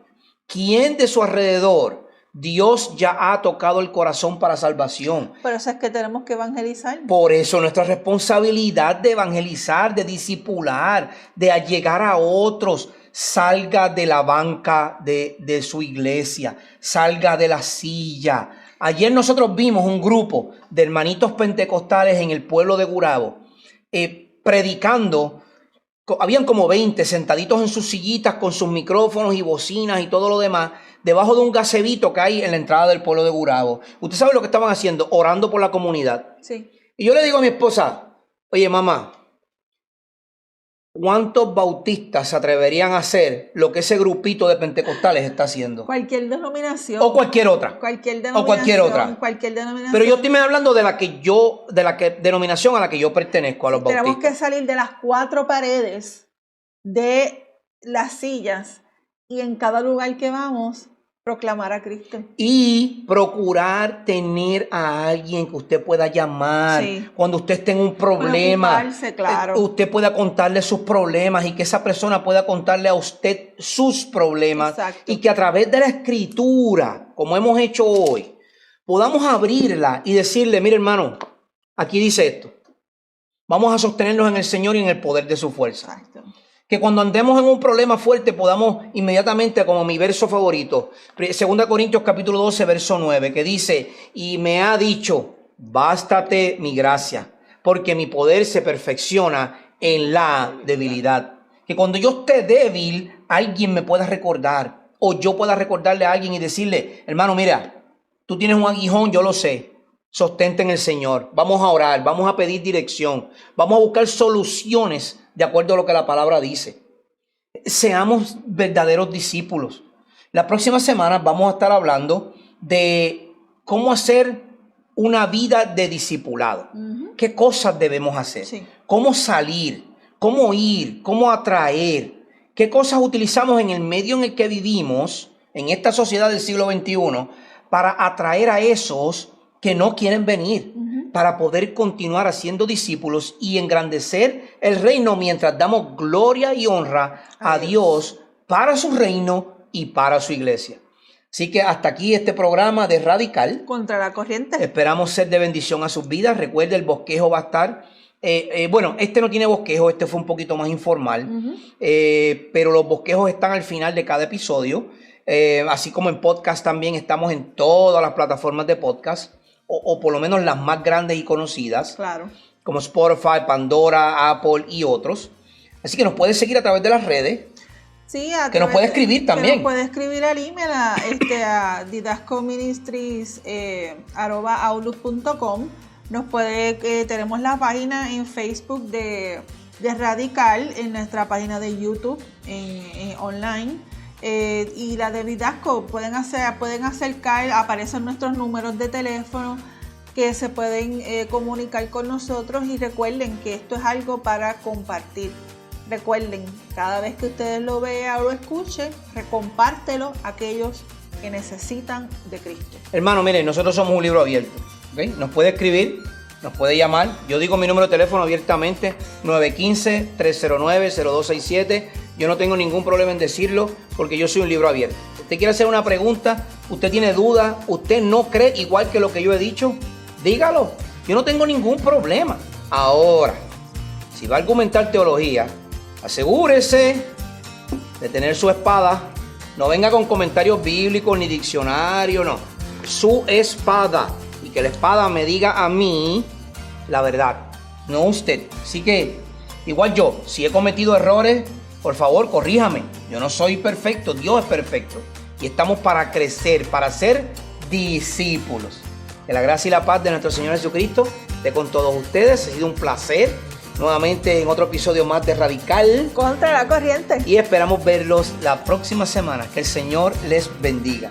quién de su alrededor Dios ya ha tocado el corazón para salvación. Por eso es que tenemos que evangelizar. Por eso nuestra responsabilidad de evangelizar, de discipular, de allegar a otros. Salga de la banca de su iglesia, salga de la silla. Ayer nosotros vimos un grupo de hermanitos pentecostales en el pueblo de Gurabo predicando. Habían como 20 sentaditos en sus sillitas con sus micrófonos y bocinas y todo lo demás, debajo de un gazebito que hay en la entrada del pueblo de Gurabo. ¿Usted sabe lo que estaban haciendo? Orando por la comunidad. Sí. Y yo le digo a mi esposa, oye mamá, ¿cuántos bautistas se atreverían a hacer lo que ese grupito de pentecostales está haciendo? Cualquier denominación. O cualquier otra. Cualquier denominación. O cualquier otra. Cualquier denominación. Pero yo estoy hablando de denominación a la que yo pertenezco, a los bautistas. Tenemos que salir de las 4 paredes de las sillas y en cada lugar que vamos proclamar a Cristo. Y procurar tener a alguien que usted pueda llamar cuando usted esté en un problema. Claro. Usted pueda contarle sus problemas y que esa persona pueda contarle a usted sus problemas. Exacto. Y que a través de la escritura, como hemos hecho hoy, podamos abrirla y decirle, mire hermano, aquí dice esto. Vamos a sostenernos en el Señor y en el poder de su fuerza. Exacto. Que cuando andemos en un problema fuerte podamos inmediatamente, como mi verso favorito, 2 Corintios capítulo 12, verso 9, que dice, y me ha dicho, bástate mi gracia, porque mi poder se perfecciona en la debilidad. Que cuando yo esté débil, alguien me pueda recordar, o yo pueda recordarle a alguien y decirle, hermano, mira, tú tienes un aguijón, yo lo sé. Sostente en el Señor. Vamos a orar, vamos a pedir dirección, vamos a buscar soluciones de acuerdo a lo que la palabra dice. Seamos verdaderos discípulos. La próxima semana vamos a estar hablando de cómo hacer una vida de discipulado. ¿Qué cosas debemos hacer? Sí. ¿Cómo salir? ¿Cómo ir? ¿Cómo atraer? ¿Qué cosas utilizamos en el medio en el que vivimos, en esta sociedad del siglo XXI, para atraer a esos que no quieren venir, para poder continuar haciendo discípulos y engrandecer el reino mientras damos gloria y honra a Dios para su reino y para su iglesia? Así que hasta aquí este programa de Radical. Contra la corriente. Esperamos ser de bendición a sus vidas. Recuerde, el bosquejo va a estar... bueno, este no tiene bosquejo, este fue un poquito más informal, pero los bosquejos están al final de cada episodio. Así como en podcast también estamos en todas las plataformas de podcast. O por lo menos las más grandes y conocidas, claro, como Spotify, Pandora, Apple y otros. Así que nos puedes seguir a través de las redes. Sí, que nos puede escribir también. Nos puede escribir al email a didascoministries@outlook.com. Tenemos la página en Facebook de Radical, en nuestra página de YouTube en online. Y la de Didasco pueden acercar, aparecen nuestros números de teléfono que se pueden comunicar con nosotros, y recuerden que esto es algo para compartir. Recuerden, cada vez que ustedes lo vean o lo escuchen, recompártelo a aquellos que necesitan de Cristo. Hermano, miren, nosotros somos un libro abierto, ¿okay? Nos puede escribir, nos puede llamar. Yo digo mi número de teléfono abiertamente, 915-309-0267. Yo no tengo ningún problema en decirlo porque yo soy un libro abierto. Usted quiere hacer una pregunta, usted tiene dudas, usted no cree igual que lo que yo he dicho, dígalo. Yo no tengo ningún problema. Ahora, si va a argumentar teología, asegúrese de tener su espada. No venga con comentarios bíblicos ni diccionario, no. Su espada. Y que la espada me diga a mí la verdad, no usted. Así que, igual yo, si he cometido errores, por favor, corríjame. Yo no soy perfecto, Dios es perfecto. Y estamos para crecer, para ser discípulos. Que la gracia y la paz de nuestro Señor Jesucristo esté con todos ustedes. Ha sido un placer. Nuevamente en otro episodio más de Radical. Contra la corriente. Y esperamos verlos la próxima semana. Que el Señor les bendiga.